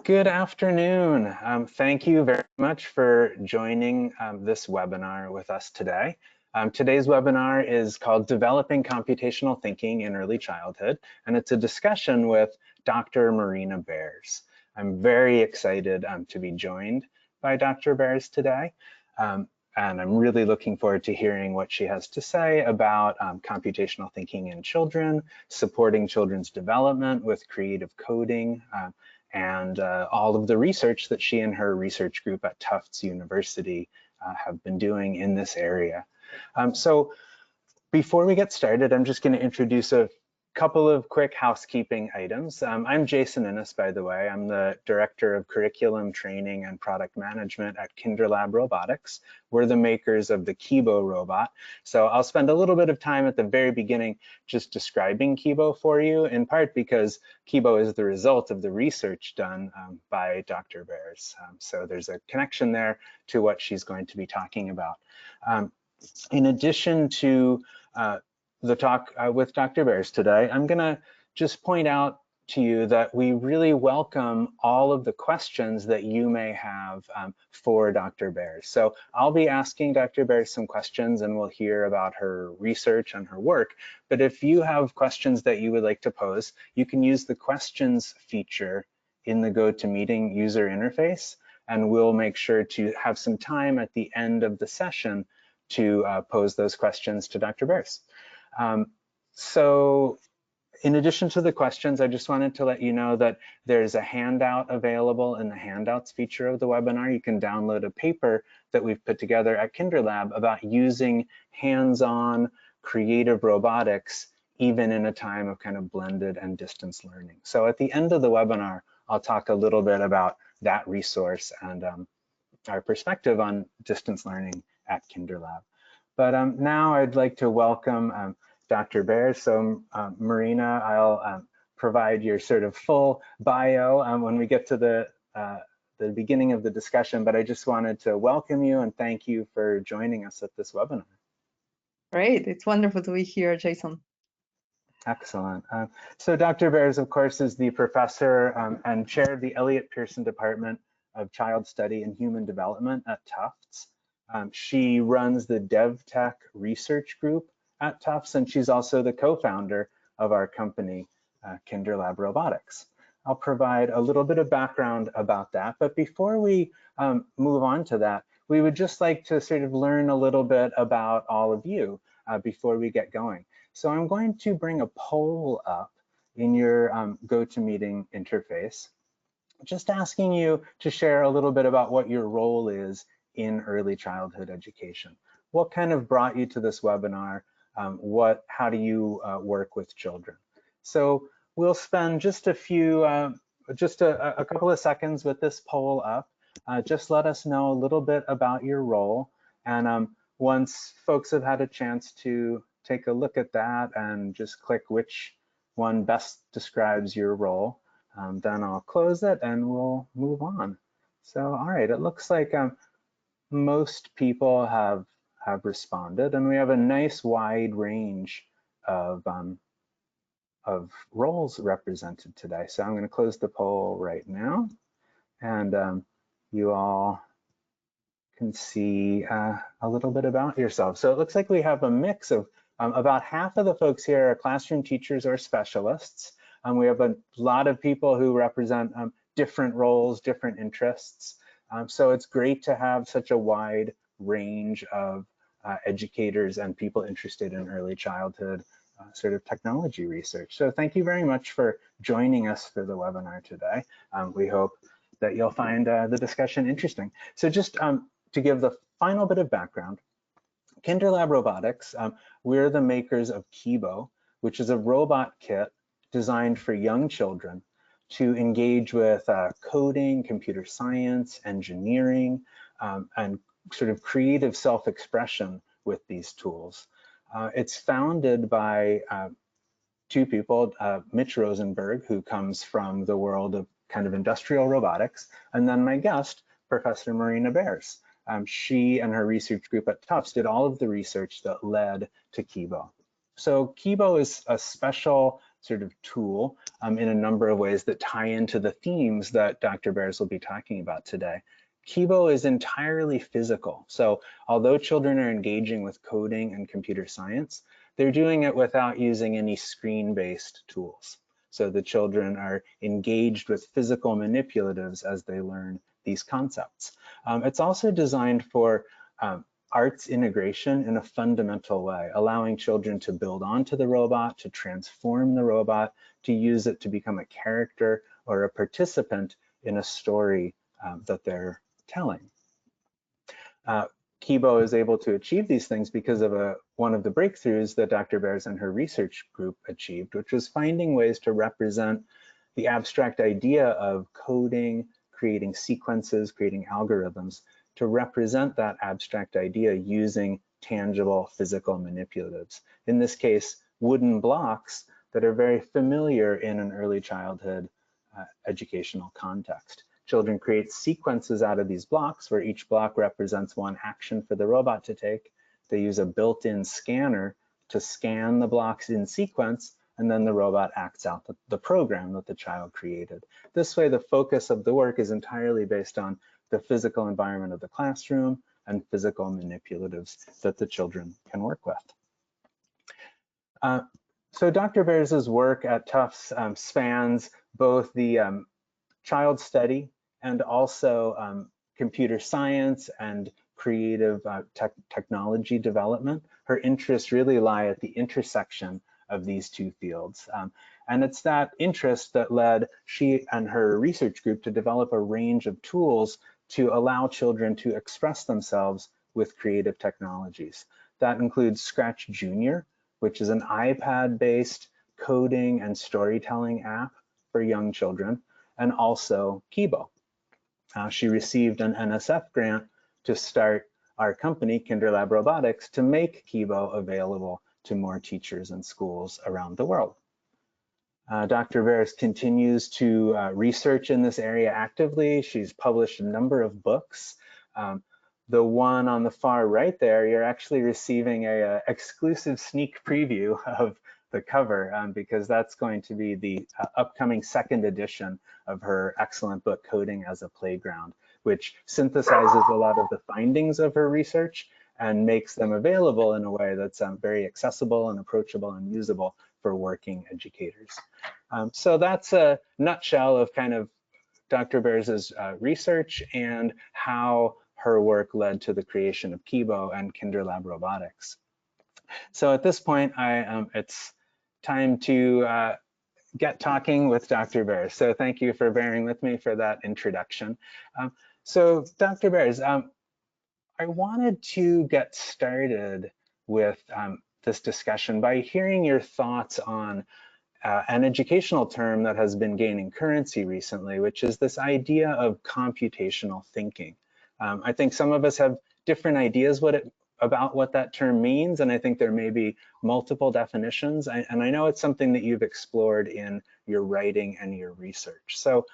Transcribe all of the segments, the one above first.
Good afternoon. Thank you very much for joining this webinar with us today. Today's webinar is called Developing Computational Thinking in Early Childhood, and it's a discussion with Dr. Marina Bers. I'm very excited to be joined by Dr. Bers today, and I'm really looking forward to hearing what she has to say about computational thinking in children, supporting children's development with creative coding, and all of the research that she and her research group at Tufts University have been doing in this area. So before we get started, I'm just going to introduce a couple of quick housekeeping items. I'm Jason Innes, by the way. I'm the Director of Curriculum Training and Product Management at KinderLab Robotics. We're the makers of the Kibo robot. So I'll spend a little bit of time at the very beginning just describing Kibo for you, in part because Kibo is the result of the research done by Dr. Bers. So there's a connection there to what she's going to be talking about. In addition to the talk with Dr. Bers today, I'm going to just point out to you that we really welcome all of the questions that you may have for Dr. Bers. So I'll be asking Dr. Bers some questions and we'll hear about her research and her work. But if you have questions that you would like to pose, you can use the questions feature in the GoToMeeting user interface, and we'll make sure to have some time at the end of the session to pose those questions to Dr. Bers. So in addition to the questions, I just wanted to let you know that there's a handout available in the handouts feature of the webinar. You can download a paper that we've put together at KinderLab about using hands-on creative robotics, even in a time of kind of blended and distance learning. So at the end of the webinar, I'll talk a little bit about that resource and our perspective on distance learning at KinderLab. But now I'd like to welcome Dr. Bers. So Marina, I'll provide your sort of full bio when we get to the beginning of the discussion, but I just wanted to welcome you and thank you for joining us at this webinar. Great, it's wonderful to be here, Jason. Excellent. So Dr. Bers, of course, is the professor and chair of the Elliott Pearson Department of Child Study and Human Development at Tufts. She runs the DevTech research group at Tufts, and she's also the co-founder of our company, KinderLab Robotics. I'll provide a little bit of background about that, but before we move on to that, we would just like to sort of learn a little bit about all of you before we get going. So I'm going to bring a poll up in your GoToMeeting interface, just asking you to share a little bit about what your role is in early childhood education. What kind of brought you to this webinar? How do you work with children? So we'll spend just a couple of seconds with this poll up. Just let us know a little bit about your role. And once folks have had a chance to take a look at that and just click which one best describes your role, then I'll close it and we'll move on. So, all right, it looks like most people have responded, and we have a nice wide range of roles represented today. So I'm going to close the poll right now, and you all can see a little bit about yourself. So it looks like we have a mix of about half of the folks here are classroom teachers or specialists. We have a lot of people who represent different roles, different interests. So it's great to have such a wide range of educators and people interested in early childhood sort of technology research. So thank you very much for joining us for the webinar today. We hope that you'll find the discussion interesting. So just to give the final bit of background, KinderLab Robotics, we're the makers of Kibo, which is a robot kit designed for young children to engage with coding, computer science, engineering, and sort of creative self-expression with these tools. It's founded by two people, Mitch Rosenberg, who comes from the world of kind of industrial robotics, and then my guest, Professor Marina Bers. She and her research group at Tufts did all of the research that led to Kibo. So Kibo is a special sort of tool in a number of ways that tie into the themes that Dr. Bers will be talking about today. Kibo is entirely physical. So although children are engaging with coding and computer science, they're doing it without using any screen-based tools. So the children are engaged with physical manipulatives as they learn these concepts. It's also designed for arts integration in a fundamental way, allowing children to build onto the robot, to transform the robot, to use it to become a character or a participant in a story that they're telling. Kibo is able to achieve these things because of one of the breakthroughs that Dr. Bers and her research group achieved, which was finding ways to represent the abstract idea of coding, creating sequences, creating algorithms, to represent that abstract idea using tangible physical manipulatives. In this case, wooden blocks that are very familiar in an early childhood educational context. Children create sequences out of these blocks where each block represents one action for the robot to take. They use a built-in scanner to scan the blocks in sequence, and then the robot acts out the program that the child created. This way, the focus of the work is entirely based on the physical environment of the classroom and physical manipulatives that the children can work with. So Dr. Bers's work at Tufts spans both the child study and also computer science and creative technology development. Her interests really lie at the intersection of these two fields. And it's that interest that led she and her research group to develop a range of tools to allow children to express themselves with creative technologies. That includes Scratch Junior, which is an iPad-based coding and storytelling app for young children, and also Kibo. She received an NSF grant to start our company, KinderLab Robotics, to make Kibo available to more teachers and schools around the world. Dr. Bers continues to research in this area actively. She's published a number of books. The one on the far right there, you're actually receiving a exclusive sneak preview of the cover because that's going to be the upcoming second edition of her excellent book, Coding as a Playground, which synthesizes a lot of the findings of her research and makes them available in a way that's very accessible and approachable and usable for working educators. So that's a nutshell of kind of Dr. Bers's research and how her work led to the creation of Kibo and KinderLab Robotics. So at this point, it's time to get talking with Dr. Bers. So thank you for bearing with me for that introduction. So Dr. Bers, I wanted to get started with this discussion by hearing your thoughts on an educational term that has been gaining currency recently, which is this idea of computational thinking. I think some of us have different ideas about what that term means, and I think there may be multiple definitions, and I know it's something that you've explored in your writing and your research. So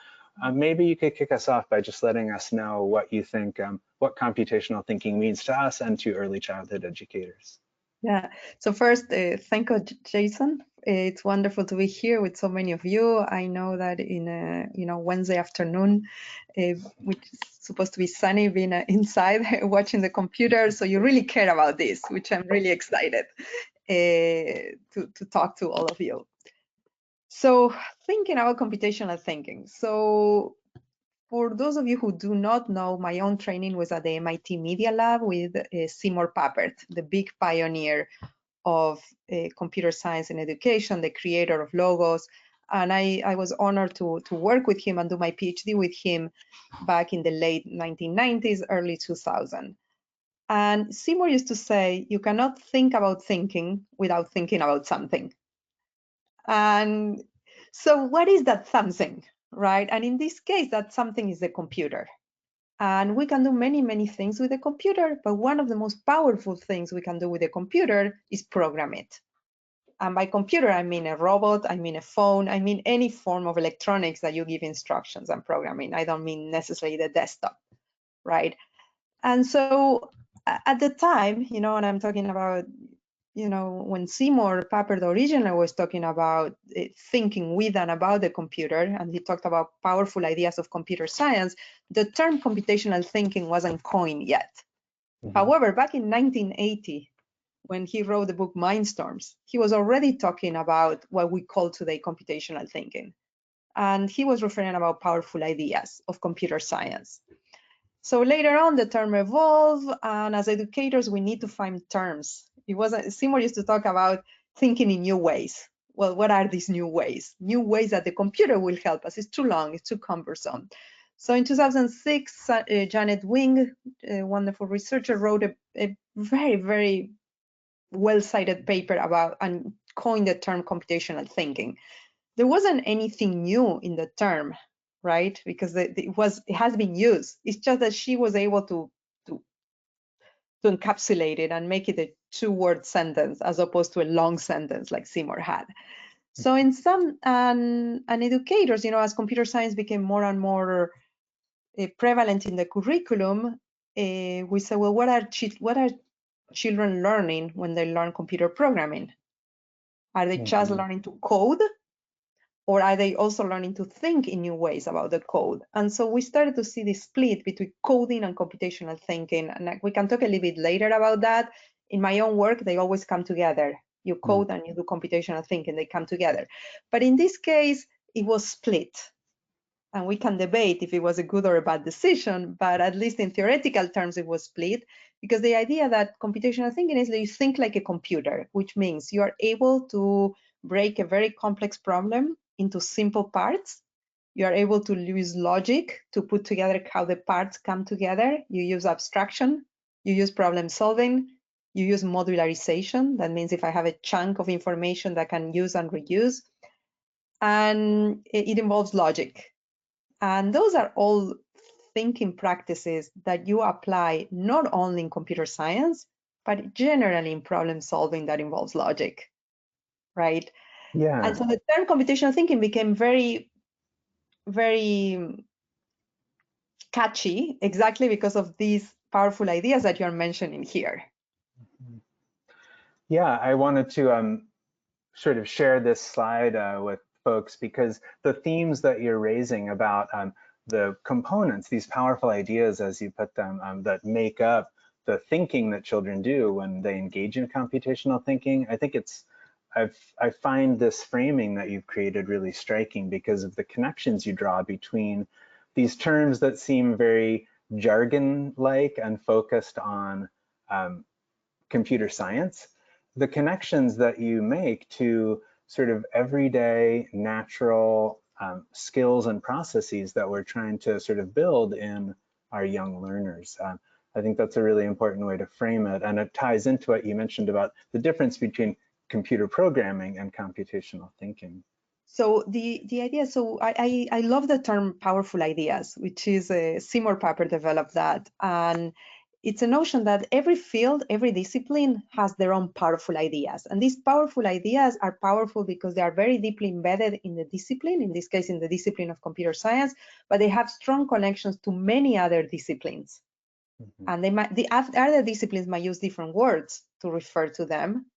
maybe you could kick us off by just letting us know what you think, what computational thinking means to us and to early childhood educators. Yeah, so first, thank you, Jason. It's wonderful to be here with so many of you. I know that in a Wednesday afternoon, which is supposed to be sunny, being inside watching the computer, so you really care about this, which I'm really excited to talk to all of you. So thinking about computational thinking. So for those of you who do not know, my own training was at the MIT Media Lab with Seymour Papert, the big pioneer of computer science and education, the creator of Logos. And I was honored to work with him and do my PhD with him back in the late 1990s, early 2000. And Seymour used to say, you cannot think about thinking without thinking about something. And so what is that something, right? And in this case, that something is the computer. And we can do many, many things with a computer, but one of the most powerful things we can do with a computer is program it. And by computer, I mean a robot, I mean a phone, I mean any form of electronics that you give instructions and programming. I don't mean necessarily the desktop, right? And so at the time, and I'm talking about when Seymour Papert originally was talking about thinking with and about the computer, and he talked about powerful ideas of computer science, the term computational thinking wasn't coined yet. However, back in 1980, when he wrote the book Mindstorms, he was already talking about what we call today computational thinking. And he was referring about powerful ideas of computer science. So later on, the term evolved, and as educators, we need to find terms. Seymour used to talk about thinking in new ways. Well, what are these new ways? New ways that the computer will help us. It's too long, it's too cumbersome. So in 2006, Janet Wing, a wonderful researcher, wrote a very, very well-cited paper about and coined the term computational thinking. There wasn't anything new in the term, right? Because it has been used. It's just that she was able to encapsulate it and make it a two-word sentence as opposed to a long sentence like Seymour had. So in some and educators, as computer science became more and more prevalent in the curriculum, we said, well, what are children learning when they learn computer programming? Are they just learning to code? Or are they also learning to think in new ways about the code? And so we started to see this split between coding and computational thinking. And we can talk a little bit later about that. In my own work, they always come together. You code and you do computational thinking, they come together. But in this case, it was split. And we can debate if it was a good or a bad decision, but at least in theoretical terms, it was split, because the idea that computational thinking is that you think like a computer, which means you are able to break a very complex problem into simple parts. You are able to use logic to put together how the parts come together. You use abstraction, you use problem solving, you use modularization. That means if I have a chunk of information that I can use and reuse, and it involves logic. And those are all thinking practices that you apply not only in computer science, but generally in problem solving that involves logic, right? Yeah. And so the term computational thinking became very, very catchy, exactly because of these powerful ideas that you're mentioning here. Yeah, I wanted to sort of share this slide with folks, because the themes that you're raising about the components, these powerful ideas, as you put them, that make up the thinking that children do when they engage in computational thinking, I think I find this framing that you've created really striking because of the connections you draw between these terms that seem very jargon-like and focused on computer science, the connections that you make to sort of everyday natural skills and processes that we're trying to sort of build in our young learners. I think that's a really important way to frame it, and it ties into what you mentioned about the difference between computer programming and computational thinking. So the idea, so I love the term powerful ideas, which is Seymour Papert developed that. And it's a notion that every field, every discipline has their own powerful ideas. And these powerful ideas are powerful because they are very deeply embedded in the discipline, in this case, in the discipline of computer science, but they have strong connections to many other disciplines. And the other disciplines might use different words to refer to them.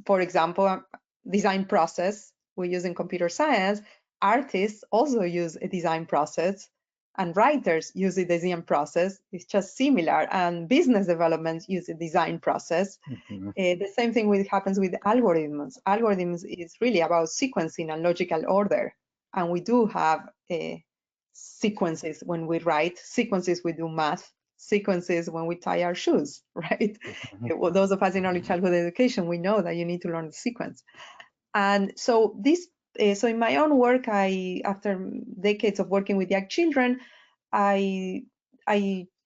For example, design process we use in computer science. Artists also use a design process, and writers use a design process. It's just similar. And business development use a design process. The same thing happens with algorithms. Algorithms is really about sequencing and logical order. And we do have sequences when we write, sequences we do math, sequences when we tie our shoes, right? Well, those of us in early childhood education, we know that you need to learn the sequence. And so so in my own work, after decades of working with young children, I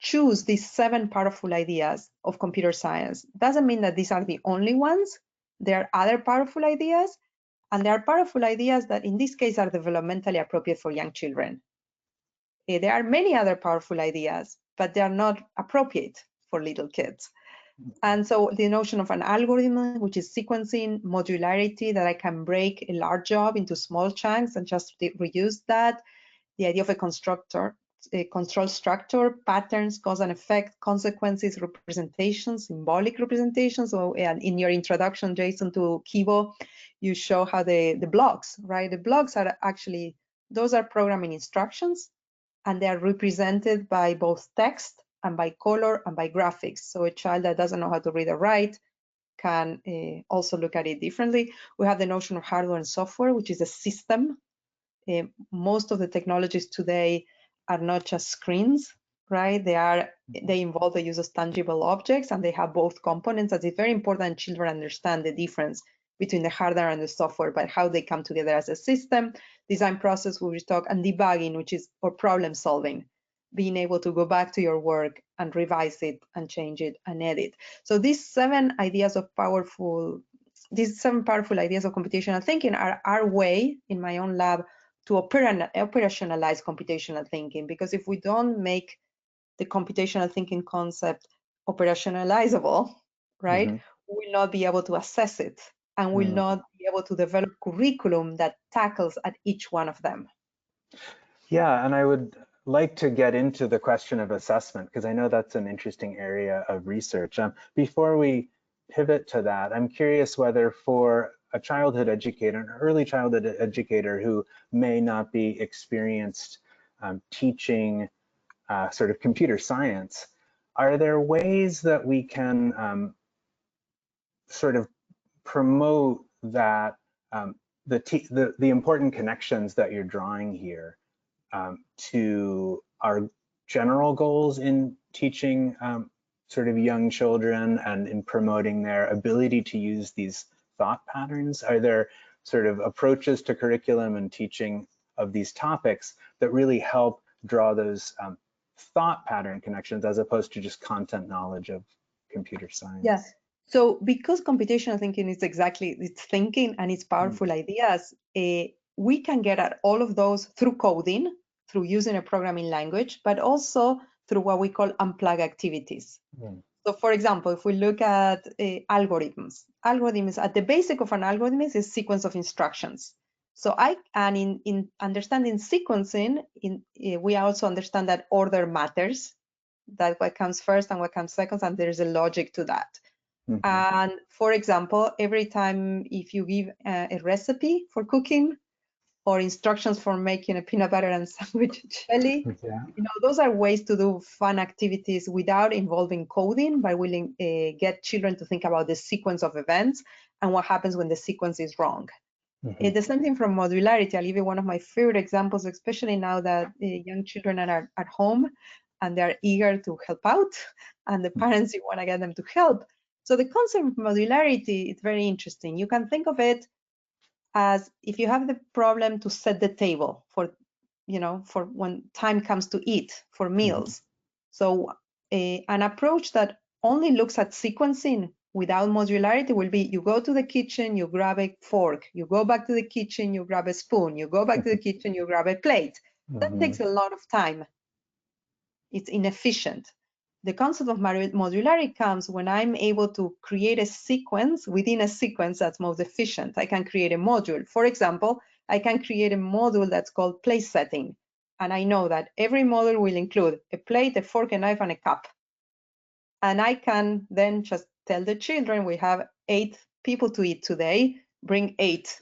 choose these 7 powerful ideas of computer science. Doesn't mean that these are the only ones. There are other powerful ideas, and there are powerful ideas that in this case are developmentally appropriate for young children. There are many other powerful ideas, but they are not appropriate for little kids. And so the notion of an algorithm, which is sequencing, modularity, that I can break a large job into small chunks and just reuse that. The idea of a constructor, control structure, patterns, cause and effect, consequences, representations, symbolic representations. So in your introduction, Jason, to Kibo, you show how the blocks, right? The blocks are actually, those are programming instructions, and they are represented by both text and by color and by graphics. So a child that doesn't know how to read or write can also look at it differently. We have the notion of hardware and software, which is a system. Most of the technologies today are not just screens, right? They involve the use of tangible objects, and they have both components. And it's very important children understand the difference between the hardware and the software, but how they come together as a system. Design process, we talk, and debugging, which is for problem solving, being able to go back to your work and revise it and change it and edit. So these seven powerful ideas of computational thinking are our way in my own lab to operationalize computational thinking, because if we don't make the computational thinking concept operationalizable, right, we will not be able to assess it, and will not be able to develop curriculum that tackles at each one of them. Yeah, and I would like to get into the question of assessment, because I know that's an interesting area of research. Before we pivot to that, I'm curious whether for a childhood educator, an early childhood educator who may not be experienced teaching sort of computer science, are there ways that we can sort of promote that the important connections that you're drawing here to our general goals in teaching sort of young children and in promoting their ability to use these thought patterns? Are there sort of approaches to curriculum and teaching of these topics that really help draw those thought pattern connections as opposed to just content knowledge of computer science? Yes. So because computational thinking is exactly, it's thinking and it's powerful ideas, we can get at all of those through coding, through using a programming language, but also through what we call unplug activities. So for example, if we look at algorithms at the basic of an algorithm is a sequence of instructions. So in understanding sequencing, we also understand that order matters, that what comes first and what comes second, and there's a logic to that. And for example, every time if you give a recipe for cooking or instructions for making a peanut butter and sandwich jelly, those are ways to do fun activities without involving coding, but willing get children to think about the sequence of events and what happens when the sequence is wrong. The same thing from modularity. I'll give you one of my favorite examples, especially now that young children are at home and they're eager to help out, and the parents, you want to get them to help. So the concept of modularity is very interesting. You can think of it as if you have the problem to set the table for, for when time comes to eat, for meals. So an approach that only looks at sequencing without modularity will be, you go to the kitchen, you grab a fork, you go back to the kitchen, you grab a spoon, you go back to the kitchen, you grab a plate. That takes a lot of time. It's inefficient. The concept of modularity comes when I'm able to create a sequence within a sequence that's most efficient. I can create a module. For example, I can create a module that's called place setting. And I know that every module will include a plate, a fork, a knife, and a cup. And I can then just tell the children, we have 8 people to eat today, bring 8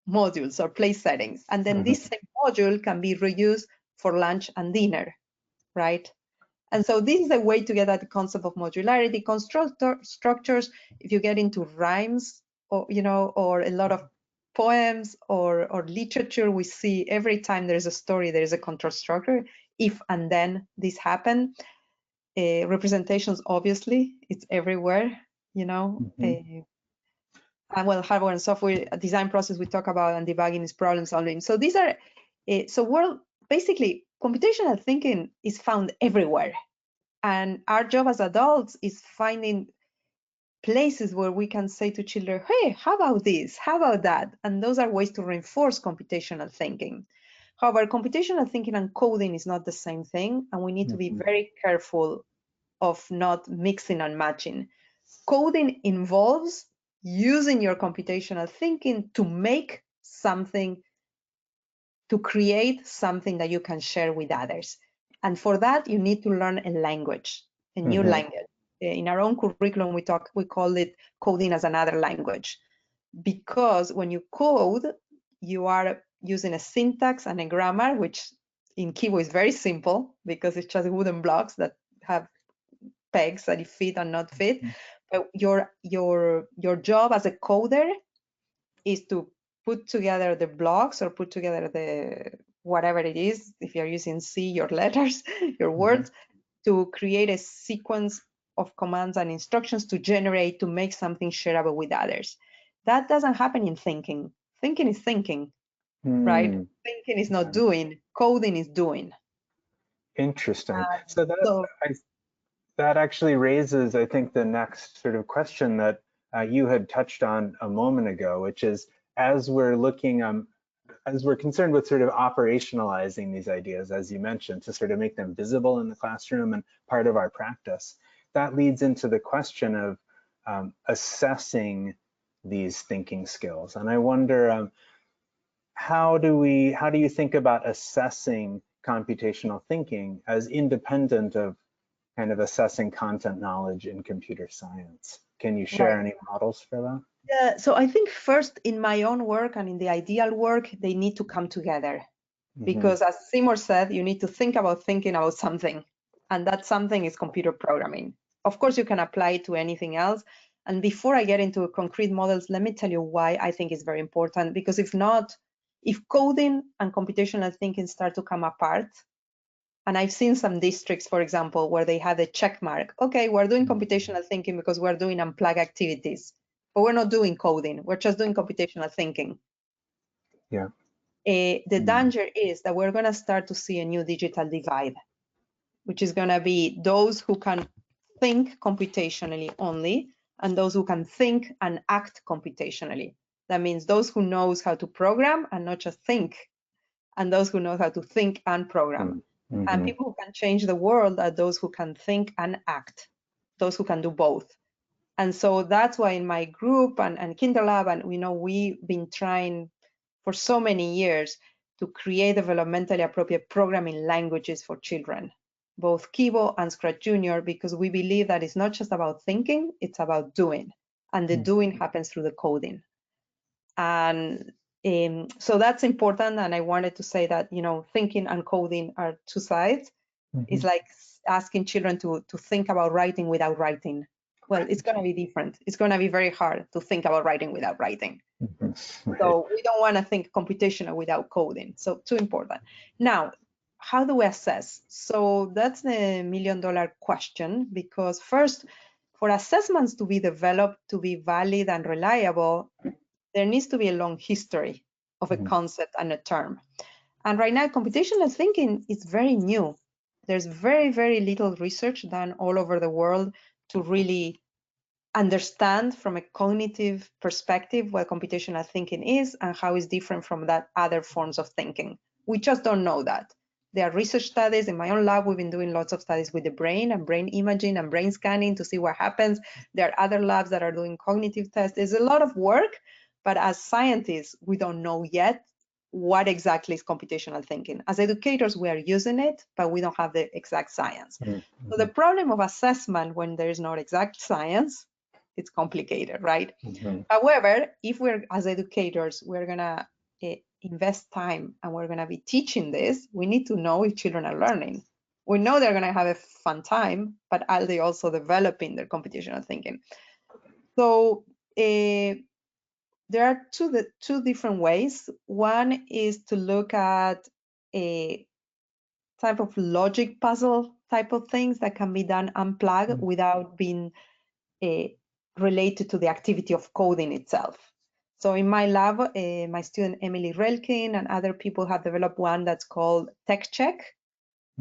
modules or place settings. And then this same module can be reused for lunch and dinner, right? And so this is a way to get at the concept of modularity. Structures, if you get into rhymes or, or a lot of poems or literature, we see every time there's a story, there's a control structure. If and then this happen. Representations, obviously, it's everywhere, and well, hardware and software design process we talk about, and debugging is problem solving. So these are, basically, computational thinking is found everywhere. And our job as adults is finding places where we can say to children, hey, how about this? How about that? And those are ways to reinforce computational thinking. However, computational thinking and coding is not the same thing, and we need to be very careful of not mixing and matching. Coding involves using your computational thinking to make something, to create something that you can share with others. And for that, you need to learn a language, a new language. In our own curriculum, we call it coding as another language, because when you code, you are using a syntax and a grammar, which in Kibo is very simple because it's just wooden blocks that have pegs that you fit and not fit. But your job as a coder is to put together the blocks or put together the whatever it is, if you're using C, your letters, your words, to create a sequence of commands and instructions to make something shareable with others. That doesn't happen in thinking. Thinking is thinking, right? Thinking is not doing. Coding is doing. Interesting. So that actually raises, I think, the next sort of question that you had touched on a moment ago, which is as we're looking, as we're concerned with sort of operationalizing these ideas, as you mentioned, to sort of make them visible in the classroom and part of our practice, that leads into the question of assessing these thinking skills. And I wonder, how do you think about assessing computational thinking as independent of kind of assessing content knowledge in computer science? Can you share any models for that? Yeah, so I think first in my own work and in the ideal work, they need to come together. Because as Seymour said, you need to think about thinking about something. And that something is computer programming. Of course, you can apply it to anything else. And before I get into concrete models, let me tell you why I think it's very important. Because if not, if coding and computational thinking start to come apart, and I've seen some districts, for example, where they have a check mark. Okay, we're doing computational thinking because we're doing unplugged activities, but we're not doing coding. We're just doing computational thinking. Yeah. The danger is that we're going to start to see a new digital divide, which is going to be those who can think computationally only, and those who can think and act computationally. That means those who knows how to program and not just think, and those who know how to think and program. And people who can change the world are those who can think and act, those who can do both. And so that's why in my group and KinderLab, and we've been trying for so many years to create developmentally appropriate programming languages for children, both Kibo and Scratch Junior, because we believe that it's not just about thinking, it's about doing. And the doing happens through the coding. And so that's important. And I wanted to say that, thinking and coding are two sides. It's like asking children to think about writing without writing. Well, it's going to be different. It's going to be very hard to think about writing without writing. So we don't want to think computational without coding. So too important. Now, how do we assess? So that's the million-dollar question, because first, for assessments to be developed, to be valid and reliable, there needs to be a long history of a concept and a term. And right now, computational thinking is very new. There's very, very little research done all over the world to really understand from a cognitive perspective what computational thinking is and how it's different from that other forms of thinking. We just don't know that. There are research studies. In my own lab, we've been doing lots of studies with the brain and brain imaging and brain scanning to see what happens. There are other labs that are doing cognitive tests. There's a lot of work, but as scientists, we don't know yet what exactly is computational thinking. As educators, we are using it, but we don't have the exact science. So the problem of assessment when there is not exact science, it's complicated, right? However, if we're, as educators, we're gonna invest time and we're gonna be teaching this, we need to know if children are learning. We know they're gonna have a fun time, but are they also developing their computational thinking? So there are two different ways. One is to look at a type of logic puzzle type of things that can be done unplugged without being related to the activity of coding itself. So in my lab, my student Emily Relkin and other people have developed one that's called Tech Check.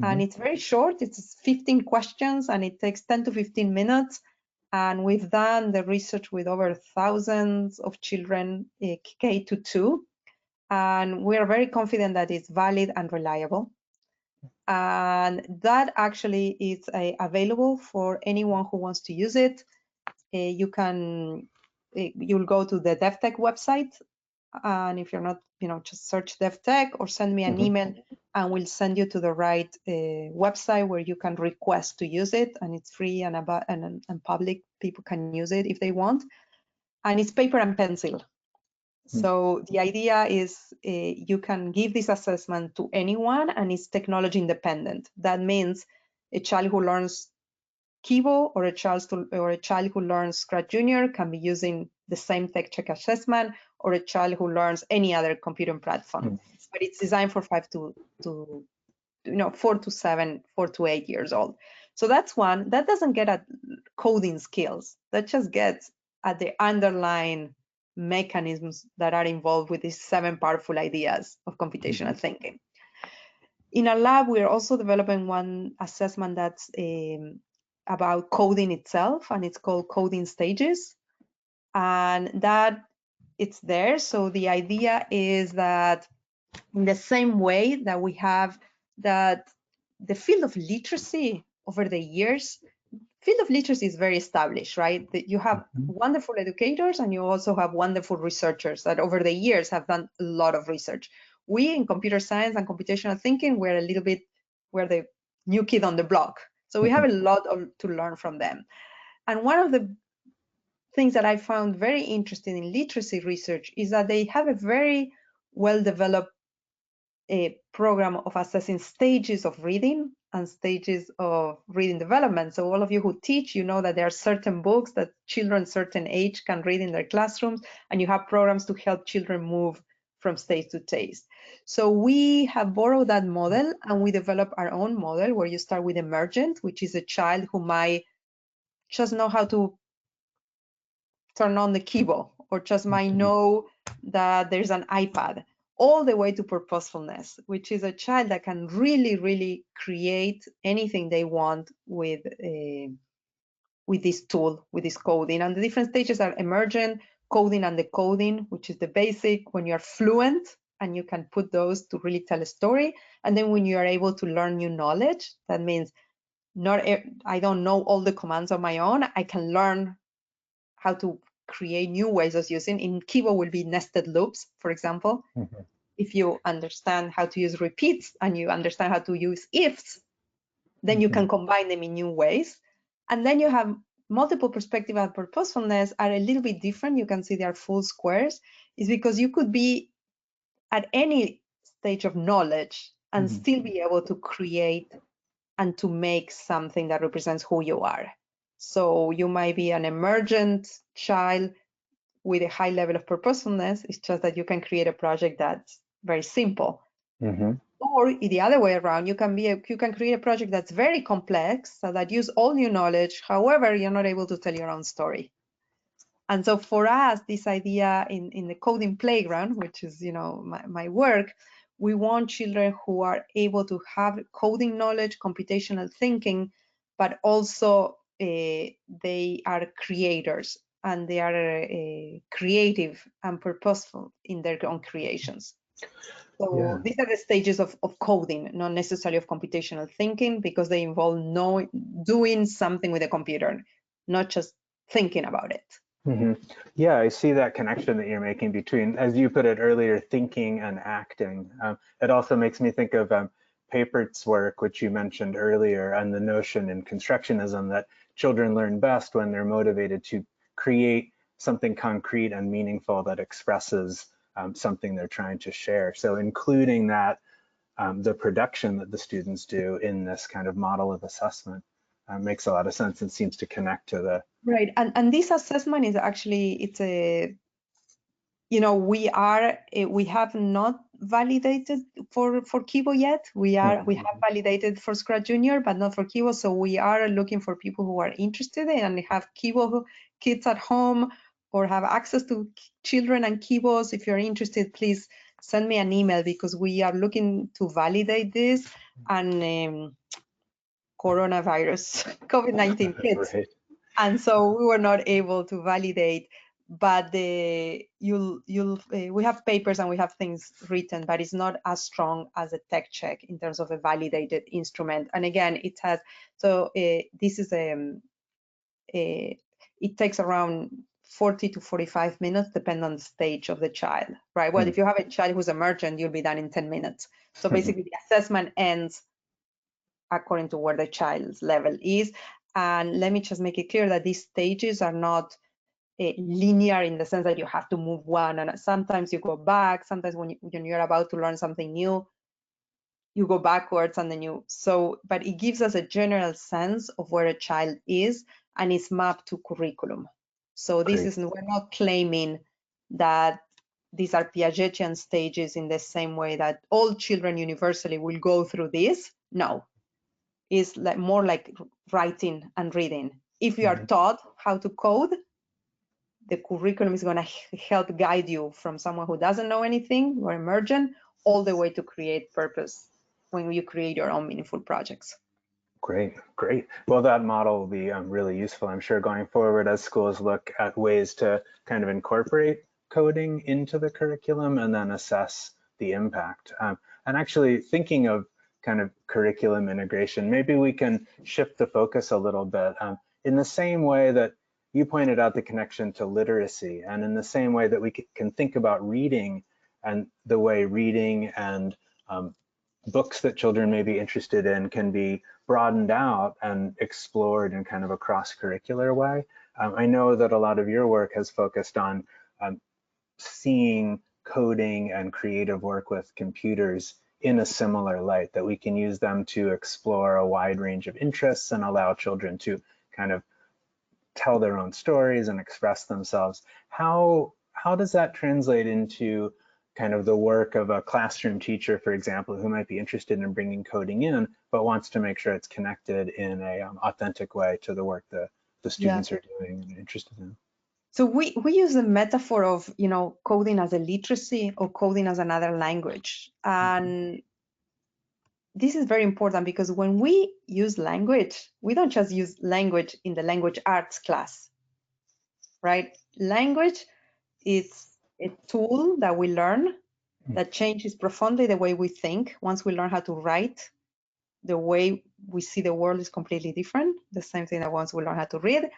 And it's very short. It's 15 questions and it takes 10 to 15 minutes. And we've done the research with over thousands of children, K to 2. And we are very confident that it's valid and reliable. And that actually is available for anyone who wants to use it. You'll go to the DevTech website. And if you're not, just search DevTech or send me an email and we'll send you to the right website where you can request to use it, and it's free and public. People can use it if they want, and it's paper and pencil. So the idea is you can give this assessment to anyone, and it's technology independent. That means a child who learns Kivo or a child who learns Scratch Junior can be using the same tech check assessment, or a child who learns any other computing platform. But it's designed for 4 to 7, 4 to 8 years old. So that's one. That doesn't get at coding skills. That just gets at the underlying mechanisms that are involved with these 7 powerful ideas of computational thinking. In our lab, we're also developing one assessment that's about coding itself, and it's called Coding Stages. And that it's there. So the idea is that in the same way that we have that the field of literacy over the years, field of literacy is very established, right? That you have wonderful educators, and you also have wonderful researchers that over the years have done a lot of research. We in computer science and computational thinking, we're the new kid on the block. So we have a lot to learn from them. And one of the things that I found very interesting in literacy research is that they have a very well-developed program of assessing stages of reading and stages of reading development. So all of you who teach, you know that there are certain books that children certain age can read in their classrooms, and you have programs to help children move from stage to stage. So we have borrowed that model, and we develop our own model where you start with emergent, which is a child who might just know how to turn on the keyboard, or just might know that there's an iPad, all the way to purposefulness, which is a child that can really, really create anything they want with this tool, with this coding. And the different stages are emergent, coding, and decoding, which is the basic, when you're fluent and you can put those to really tell a story. And then when you are able to learn new knowledge, that means I don't know all the commands on my own, I can learn how to create new ways of using. In Kivo will be nested loops, for example. If you understand how to use repeats and you understand how to use ifs, then you can combine them in new ways. And then you have multiple perspective and purposefulness are a little bit different. You can see they are full squares. Is because you could be at any stage of knowledge and still be able to create and to make something that represents who you are. So you might be an emergent child with a high level of purposefulness. It's just that you can create a project that's very simple. Or the other way around, you can create a project that's very complex, so that use all new knowledge. However, you're not able to tell your own story. And so for us, this idea in the coding playground, which is my work, we want children who are able to have coding knowledge, computational thinking, but also they are creators, and they are creative and purposeful in their own creations. So these are the stages of coding, not necessarily of computational thinking, because they involve doing something with a computer, not just thinking about it. Yeah, I see that connection that you're making between, as you put it earlier, thinking and acting. It also makes me think of Papert's work, which you mentioned earlier, and the notion in constructionism that children learn best when they're motivated to create something concrete and meaningful that expresses something they're trying to share. So including that, the production that the students do in this kind of model of assessment makes a lot of sense and seems to connect to the right. And this assessment is actually, it's a, we have not validated for Kivo yet. We have validated for Scratch Junior, but not for Kivo. So we are looking for people who are interested in and have Kivo kids at home, or have access to children and Kivos. If you're interested, please send me an email, because we are looking to validate this. And coronavirus, COVID-19 hit. Right. And so we were not able to validate, but we have papers and we have things written, but it's not as strong as a tech check in terms of a validated instrument. And again, it has, so this is it takes around 40 to 45 minutes, depending on the stage of the child, right? Well, if you have a child who's emergent, you'll be done in 10 minutes. So basically the assessment ends according to where the child's level is. And let me just make it clear that these stages are not linear in the sense that you have to move one, and sometimes you go back. Sometimes when you're about to learn something new, you go backwards and then but it gives us a general sense of where a child is, and it's mapped to curriculum. So this is, we're not claiming that these are Piagetian stages in the same way that all children universally will go through this. No, it's like more like writing and reading. If you are taught how to code, the curriculum is going to help guide you from someone who doesn't know anything or emergent all the way to create purpose when you create your own meaningful projects. Great, great. Well, that model will be really useful, I'm sure, going forward as schools look at ways to kind of incorporate coding into the curriculum and then assess the impact. And actually thinking of kind of curriculum integration, maybe we can shift the focus a little bit in the same way that you pointed out the connection to literacy, and in the same way that we can think about reading and the way reading and books that children may be interested in can be broadened out and explored in kind of a cross-curricular way. I know that a lot of your work has focused on seeing coding and creative work with computers in a similar light, that we can use them to explore a wide range of interests and allow children to kind of tell their own stories and express themselves. How does that translate into kind of the work of a classroom teacher, for example, who might be interested in bringing coding in, but wants to make sure it's connected in a authentic way to the work that the students are doing and interested in? So we use the metaphor of, coding as a literacy or coding as another language. And this is very important because when we use language, we don't just use language in the language arts class, right? Language is a tool that we learn that changes profoundly the way we think. Once we learn how to write, the way we see the world is completely different. The same thing that once we learn how to read.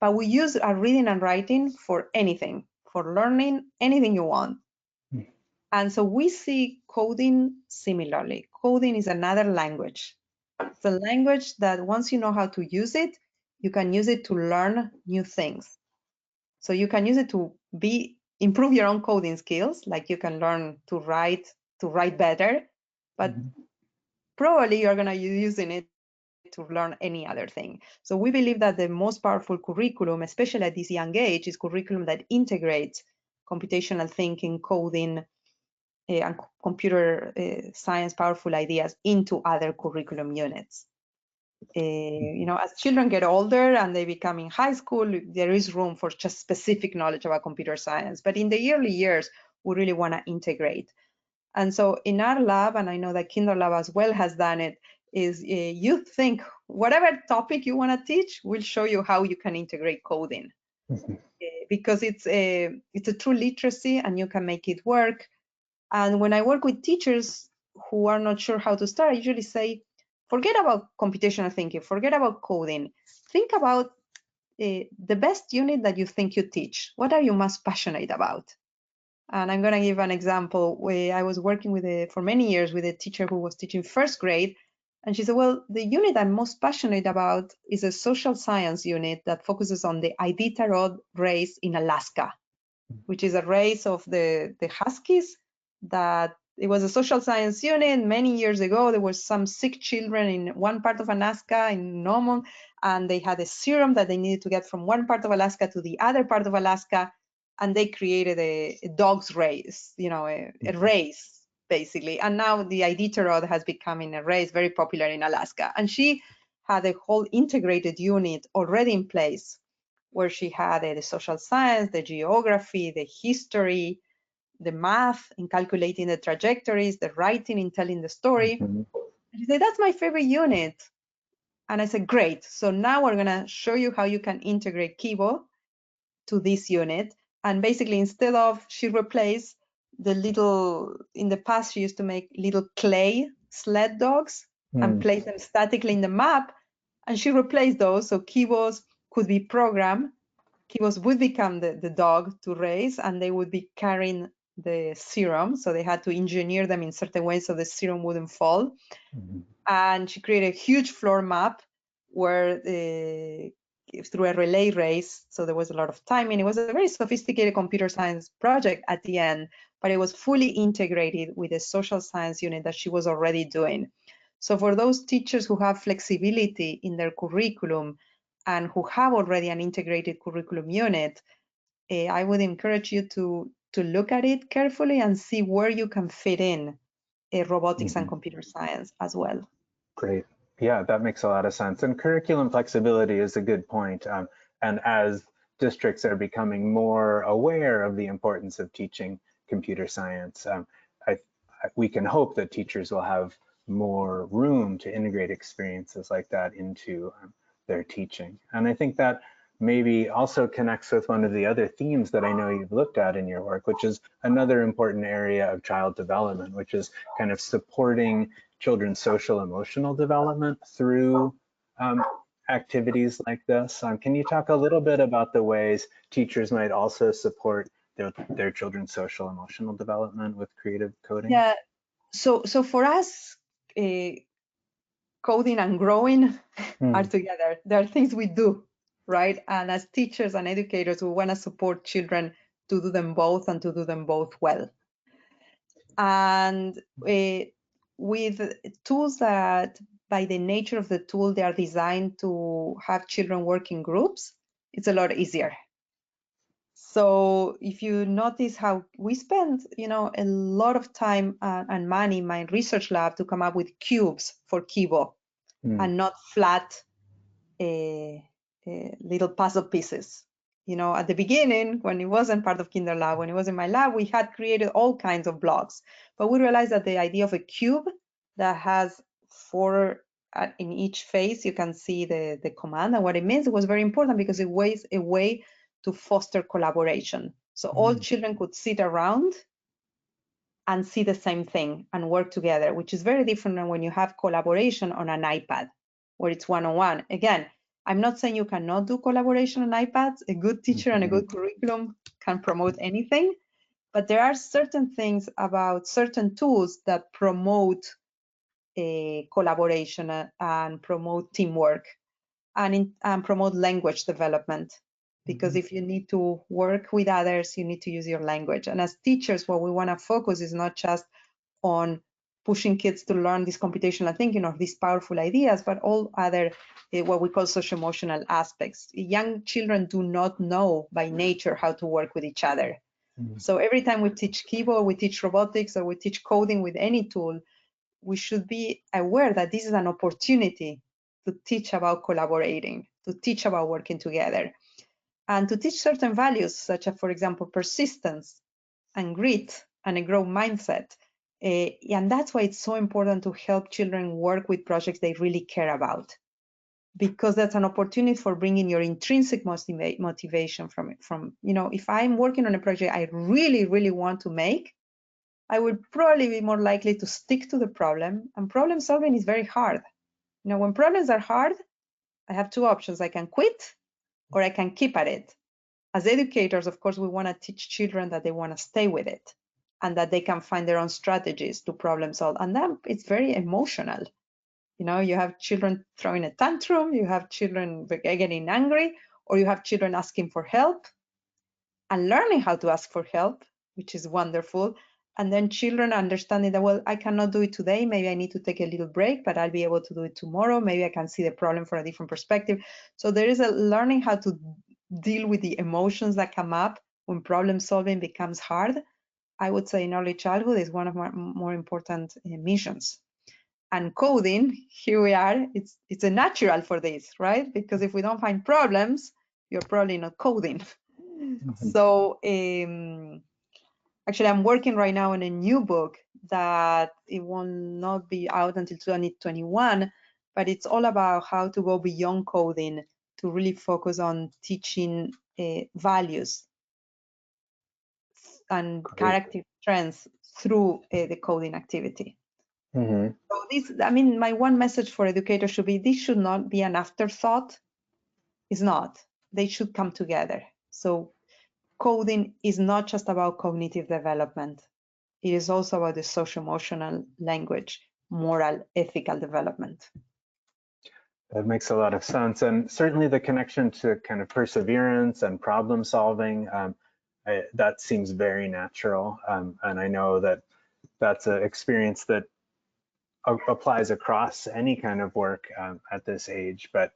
But we use our reading and writing for anything, for learning anything you want. And so we see coding similarly. Coding is another language. It's a language that once you know how to use it, you can use it to learn new things. So you can use it to improve your own coding skills, like you can learn to write better, but probably you're going to be using it to learn any other thing. So we believe that the most powerful curriculum, especially at this young age, is curriculum that integrates computational thinking, coding, and computer science powerful ideas into other curriculum units. As children get older and they become in high school, there is room for just specific knowledge about computer science. But in the early years, we really want to integrate. And so in our lab, and I know that Kinder Lab as well has done it, is you think whatever topic you want to teach, we'll show you how you can integrate coding. Because it's a true literacy and you can make it work. And when I work with teachers who are not sure how to start, I usually say, forget about computational thinking, forget about coding. Think about the best unit that you think you teach. What are you most passionate about? And I'm going to give an example where I was working for many years with a teacher who was teaching first grade. And she said, well, the unit I'm most passionate about is a social science unit that focuses on the Iditarod race in Alaska, which is a race of the Huskies. That it was a social science unit many years ago. There were some sick children in one part of Alaska, in Nomon, and they had a serum that they needed to get from one part of Alaska to the other part of Alaska. And they created a dog's race, a race, basically. And now the Iditarod has become a race very popular in Alaska. And she had a whole integrated unit already in place where she had the social science, the geography, the history, the math in calculating the trajectories, the writing in telling the story. And she said, that's my favorite unit. And I said, great. So now we're going to show you how you can integrate Kibo to this unit. And basically, instead of, she replaced in the past, she used to make little clay sled dogs and place them statically in the map. And she replaced those. So Kibos could be programmed kibos would become the dog to race, and they would be carrying the serum. So they had to engineer them in certain ways so the serum wouldn't fall. Mhm. And she created a huge floor map where through a relay race, so there was a lot of timing. It was a very sophisticated computer science project at the end, but it was fully integrated with a social science unit that she was already doing. So for those teachers who have flexibility in their curriculum and who have already an integrated curriculum unit, I would encourage you to look at it carefully and see where you can fit in robotics and Mhm. computer science as well. Great. Yeah, that makes a lot of sense. And curriculum flexibility is a good point. And as districts are becoming more aware of the importance of teaching computer science, we can hope that teachers will have more room to integrate experiences like that into their teaching. And I think that maybe also connects with one of the other themes that I know you've looked at in your work, which is another important area of child development, which is kind of supporting children's social emotional development through activities like this. Can you talk a little bit about the ways teachers might also support their children's social emotional development with creative coding? Yeah. So for us, coding and growing are Mm. together. There are things we do, right? And as teachers and educators, we want to support children to do them both and to do them both well. And with tools that, by the nature of the tool, they are designed to have children work in groups, it's a lot easier. So if you notice how we spend, a lot of time and money in my research lab to come up with cubes for Kibo Mm. and not flat little puzzle pieces. At the beginning, when it wasn't part of Kinder Lab, when it was in my lab, we had created all kinds of blocks. But we realized that the idea of a cube that has four in each face, you can see the command and what it means. It was very important because it was a way to foster collaboration. So all children could sit around and see the same thing and work together, which is very different than when you have collaboration on an iPad, where it's one-on-one. Again, I'm not saying you cannot do collaboration on iPads. A good teacher and a good curriculum can promote anything, but there are certain things about certain tools that promote collaboration and promote teamwork and promote language development. Because if you need to work with others, you need to use your language. And as teachers, what we want to focus is not just on pushing kids to learn this computational thinking or these powerful ideas, but all other what we call social-emotional aspects. Young children do not know by nature how to work with each other. So every time we teach keyboard, we teach robotics, or we teach coding with any tool, we should be aware that this is an opportunity to teach about collaborating, to teach about working together, and to teach certain values, such as, for example, persistence and grit and a growth mindset. And that's why it's so important to help children work with projects they really care about, because that's an opportunity for bringing your intrinsic motivation from it. If I'm working on a project I really, really want to make, I would probably be more likely to stick to the problem. And problem solving is very hard. When problems are hard, I have two options. I can quit or I can keep at it. As educators, of course, we want to teach children that they want to stay with it and that they can find their own strategies to problem solve. And then it's very emotional. You have children throwing a tantrum, you have children getting angry, or you have children asking for help and learning how to ask for help, which is wonderful. And then children understanding that, well, I cannot do it today. Maybe I need to take a little break, but I'll be able to do it tomorrow. Maybe I can see the problem from a different perspective. So there is a learning how to deal with the emotions that come up when problem solving becomes hard. I would say in early childhood is one of my more important missions. And coding, here we are, it's a natural for this, right? Because if we don't find problems, you're probably not coding. So actually, I'm working right now on a new book that it will not be out until 2021, but it's all about how to go beyond coding to really focus on teaching values and Great. character trends through the coding activity. Mm-hmm. So my one message for educators should be, this should not be an afterthought. It's not. They should come together. So coding is not just about cognitive development. It is also about the social-emotional language, moral, ethical development. That makes a lot of sense. And certainly the connection to kind of perseverance and problem solving, that seems very natural. And I know that that's an experience that applies across any kind of work at this age. But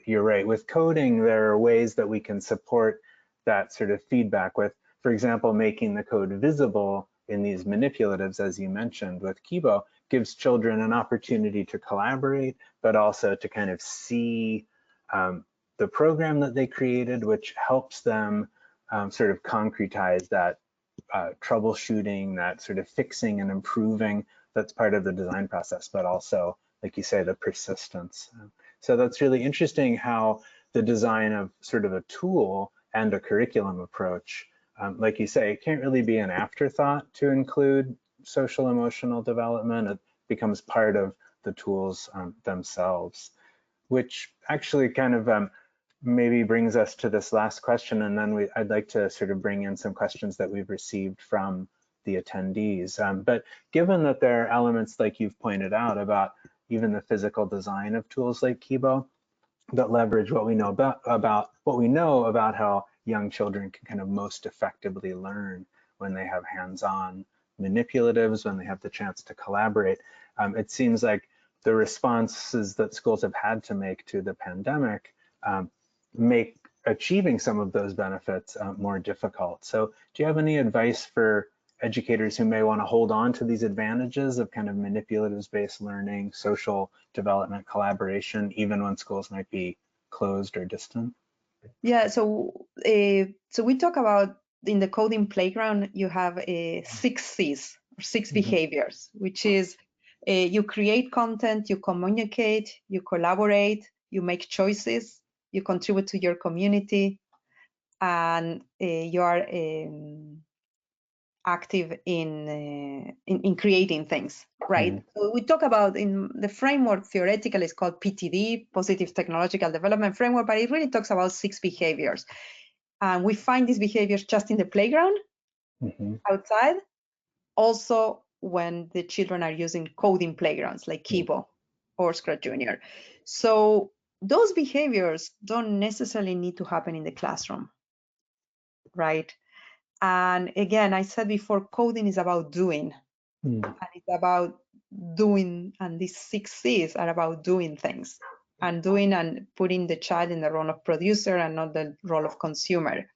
you're right, with coding, there are ways that we can support that sort of feedback with, for example, making the code visible in these manipulatives, as you mentioned with Kibo, gives children an opportunity to collaborate, but also to kind of see the program that they created, which helps them sort of concretize that troubleshooting, that sort of fixing and improving that's part of the design process, but also, like you say, the persistence. So that's really interesting how the design of sort of a tool and a curriculum approach, like you say, it can't really be an afterthought to include social emotional development. It becomes part of the tools themselves, which actually kind of maybe brings us to this last question, and then I'd like to sort of bring in some questions that we've received from the attendees. But given that there are elements, like you've pointed out, about even the physical design of tools like Kibo that leverage what we know about how young children can kind of most effectively learn when they have hands-on manipulatives, when they have the chance to collaborate, it seems like the responses that schools have had to make to the pandemic make achieving some of those benefits more difficult. So do you have any advice for educators who may want to hold on to these advantages of kind of manipulatives-based learning, social development, collaboration, even when schools might be closed or distant? Yeah, so we talk about in the coding playground, you have 6 C's, or 6 behaviors, which is you create content, you communicate, you collaborate, you make choices, you contribute to your community, and you are active in creating things, right? So we talk about in the framework, theoretically it's called PTD, Positive Technological Development Framework, but it really talks about 6 behaviors. And we find these behaviors just in the playground, outside, also when the children are using coding playgrounds like Kibo or Scratch Junior. So those behaviors don't necessarily need to happen in the classroom, right? And again, I said before, coding is about doing. And it's about doing, and these 6 C's are about doing things and doing and putting the child in the role of producer and not the role of consumer.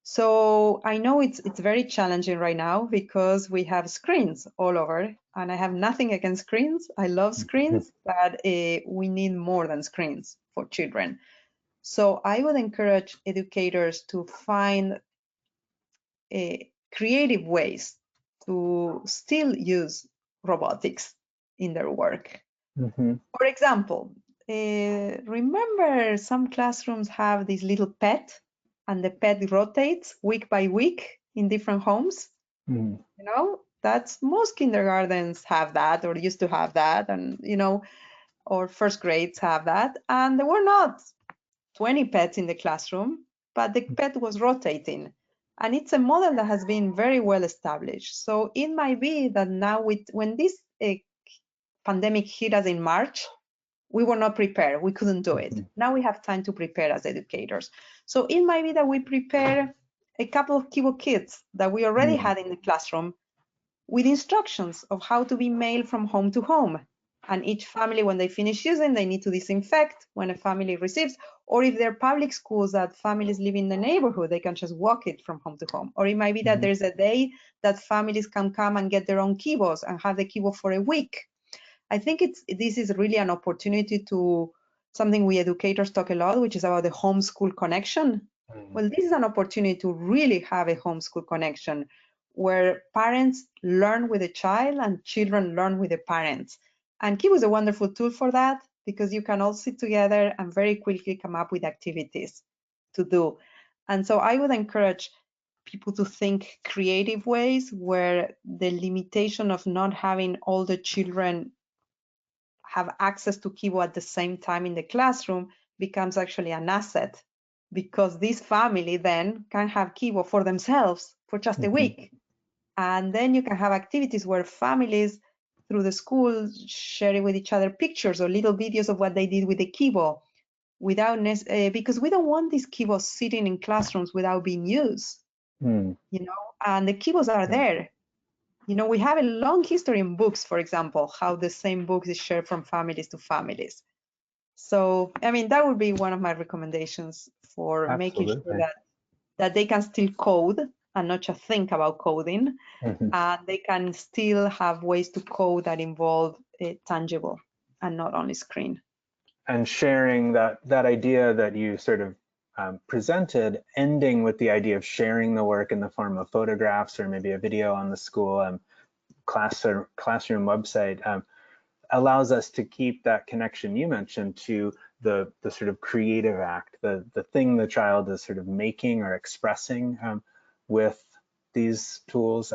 So I know it's very challenging right now because we have screens all over, and I have nothing against screens. I love screens, but we need more than screens for children. So I would encourage educators to find creative ways to still use robotics in their work. For example, remember some classrooms have this little pet, and the pet rotates week by week in different homes. You know, that's most kindergartens have that, or used to have that, and or first grades have that. And there were not 20 pets in the classroom, but the pet was rotating. And it's a model that has been very well established. So it might be that now when this pandemic hit us in March, we were not prepared. We couldn't do it. Now we have time to prepare as educators. So it might be that we prepare a couple of Kibo kits that we already had in the classroom with instructions of how to be mailed from home to home. And each family, when they finish using, they need to disinfect when a family receives. Or if they're public schools that families live in the neighborhood, they can just walk it from home to home. Or it might be that there's a day that families can come and get their own Kibos and have the Kibo for a week. I think this is really an opportunity to something we educators talk a lot, which is about the homeschool connection. Well, this is an opportunity to really have a homeschool connection where parents learn with the child and children learn with the parents. And Kibo is a wonderful tool for that because you can all sit together and very quickly come up with activities to do. And so I would encourage people to think creative ways where the limitation of not having all the children have access to Kibo at the same time in the classroom becomes actually an asset because this family then can have kibo for themselves for just a week. And then you can have activities where families through the school share with each other pictures or little videos of what they did with the kibo, without because we don't want these kibos sitting in classrooms without being used, you know, and the kibos are there. You know, we have a long history in books, for example, how the same book is shared from families to families. So, I mean, that would be one of my recommendations for making sure that they can still code and not just think about coding, and they can still have ways to code that involve tangible and not only screen. And sharing that idea that you sort of presented, ending with the idea of sharing the work in the form of photographs or maybe a video on the school classroom website, allows us to keep that connection you mentioned to the sort of creative act, the thing the child is sort of making or expressing with these tools,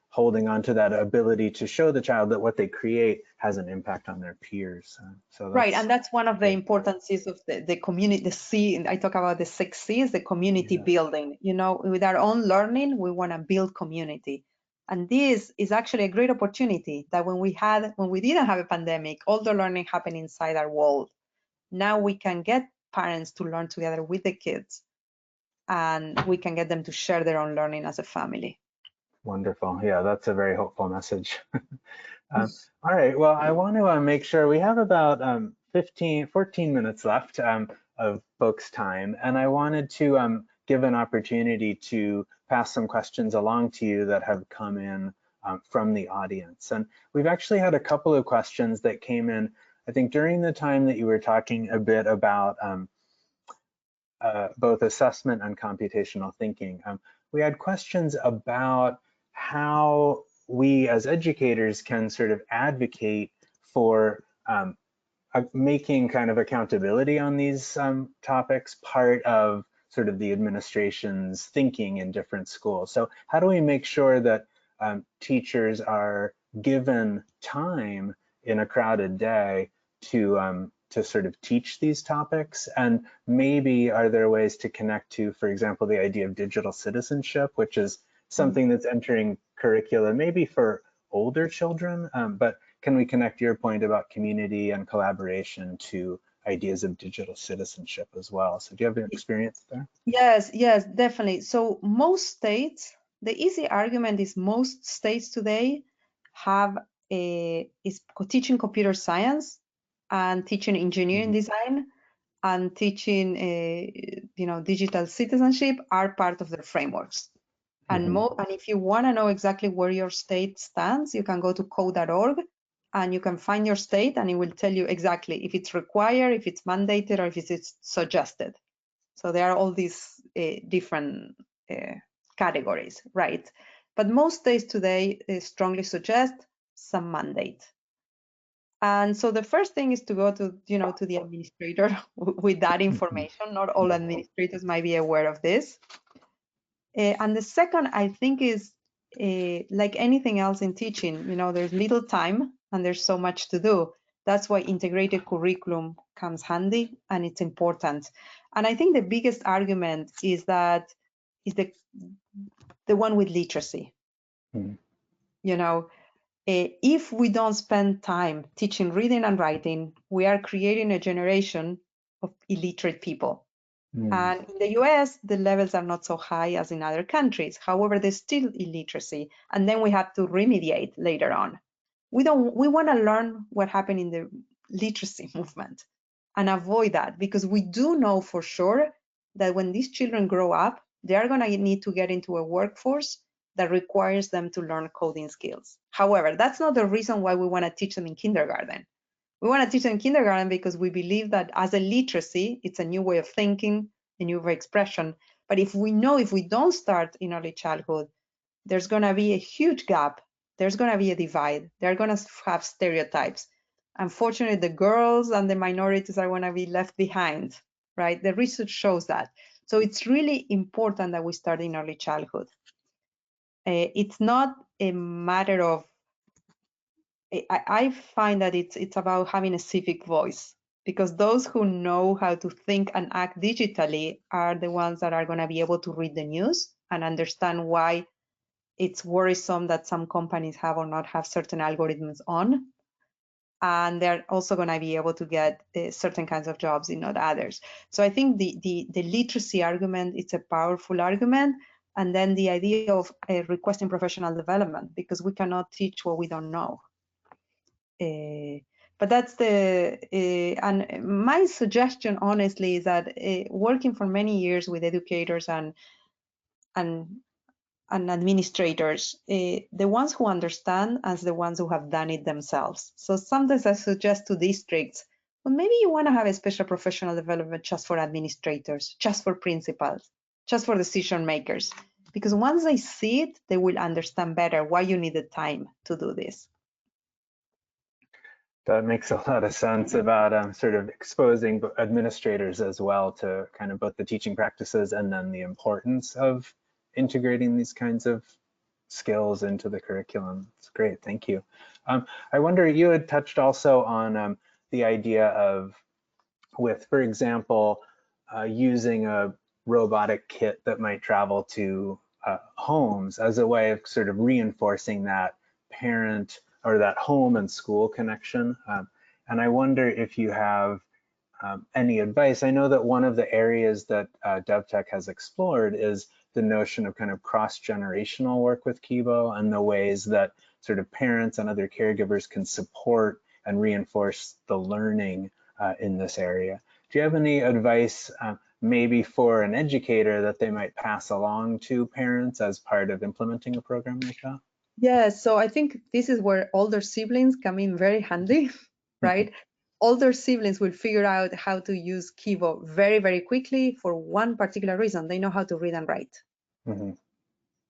holding on to that ability to show the child that what they create has an impact on their peers. So right, and that's one of the importances of the community. The C, I talk about the 6 C's, the community building. You know, with our own learning, we want to build community. And this is actually a great opportunity that when we didn't have a pandemic, all the learning happened inside our wall. Now we can get parents to learn together with the kids, and we can get them to share their own learning as a family. Wonderful. Yeah, that's a very hopeful message. All right, well, I want to make sure we have about 14 minutes left of folks' time, and I wanted to give an opportunity to pass some questions along to you that have come in from the audience. And we've actually had a couple of questions that came in, I think, during the time that you were talking a bit about both assessment and computational thinking. We had questions about how we as educators can sort of advocate for making kind of accountability on these topics part of sort of the administration's thinking in different schools. So how do we make sure that teachers are given time in a crowded day to sort of teach these topics? And maybe are there ways to connect to, for example, the idea of digital citizenship, which is something that's entering curricula maybe for older children, but can we connect your point about community and collaboration to ideas of digital citizenship as well? So do you have an experience there? Yes, definitely. So most states, the easy argument is most states today have teaching computer science and teaching engineering design and teaching digital citizenship are part of their frameworks. And if you want to know exactly where your state stands, you can go to code.org and you can find your state, and it will tell you exactly if it's required, if it's mandated, or if it's suggested. So there are all these different categories, right? But most states today strongly suggest some mandate. And so the first thing is to go to the administrator with that information. Not all administrators might be aware of this. And the second, I think, is like anything else in teaching, there's little time and there's so much to do. That's why integrated curriculum comes handy and it's important. And I think the biggest argument is the one with literacy. If we don't spend time teaching reading and writing, we are creating a generation of illiterate people. And in the US, the levels are not so high as in other countries. However, there's still illiteracy. And then we have to remediate later on. We want to learn what happened in the literacy movement and avoid that, because we do know for sure that when these children grow up, they are going to need to get into a workforce that requires them to learn coding skills. However, that's not the reason why we want to teach them in kindergarten. We want to teach them in kindergarten because we believe that as a literacy, it's a new way of thinking, a new way of expression. But if we don't start in early childhood, there's going to be a huge gap. There's going to be a divide. They're going to have stereotypes. Unfortunately, the girls and the minorities are going to be left behind, right? The research shows that. So it's really important that we start in early childhood. It's not a matter of, I find that it's about having a civic voice. because those who know how to think and act digitally are the ones that are going to be able to read the news and understand why it's worrisome that some companies have or not have certain algorithms on. And they're also going to be able to get certain kinds of jobs and not others. So I think the literacy argument, it's a powerful argument. And then the idea of requesting professional development, because we cannot teach what we don't know. But that's and my suggestion, honestly, is that working for many years with educators and administrators, the ones who understand as the ones who have done it themselves. So sometimes I suggest to districts, well, maybe you want to have a special professional development just for administrators, just for principals, just for decision makers, because once they see it, they will understand better why you need the time to do this. That makes a lot of sense about sort of exposing administrators as well to kind of both the teaching practices and then the importance of integrating these kinds of skills into the curriculum. It's great, thank you. I wonder, you had touched also on the idea of, with, for example, using a robotic kit that might travel to homes as a way of sort of reinforcing that parent or that home and school connection. And I wonder if you have any advice. I know that one of the areas that DevTech has explored is the notion of kind of cross-generational work with Kibo and the ways that sort of parents and other caregivers can support and reinforce the learning in this area. Do you have any advice maybe for an educator that they might pass along to parents as part of implementing a program like that? Yeah, so I think this is where older siblings come in very handy, right? Older siblings will figure out how to use Kibo very, very quickly for one particular reason. They know how to read and write.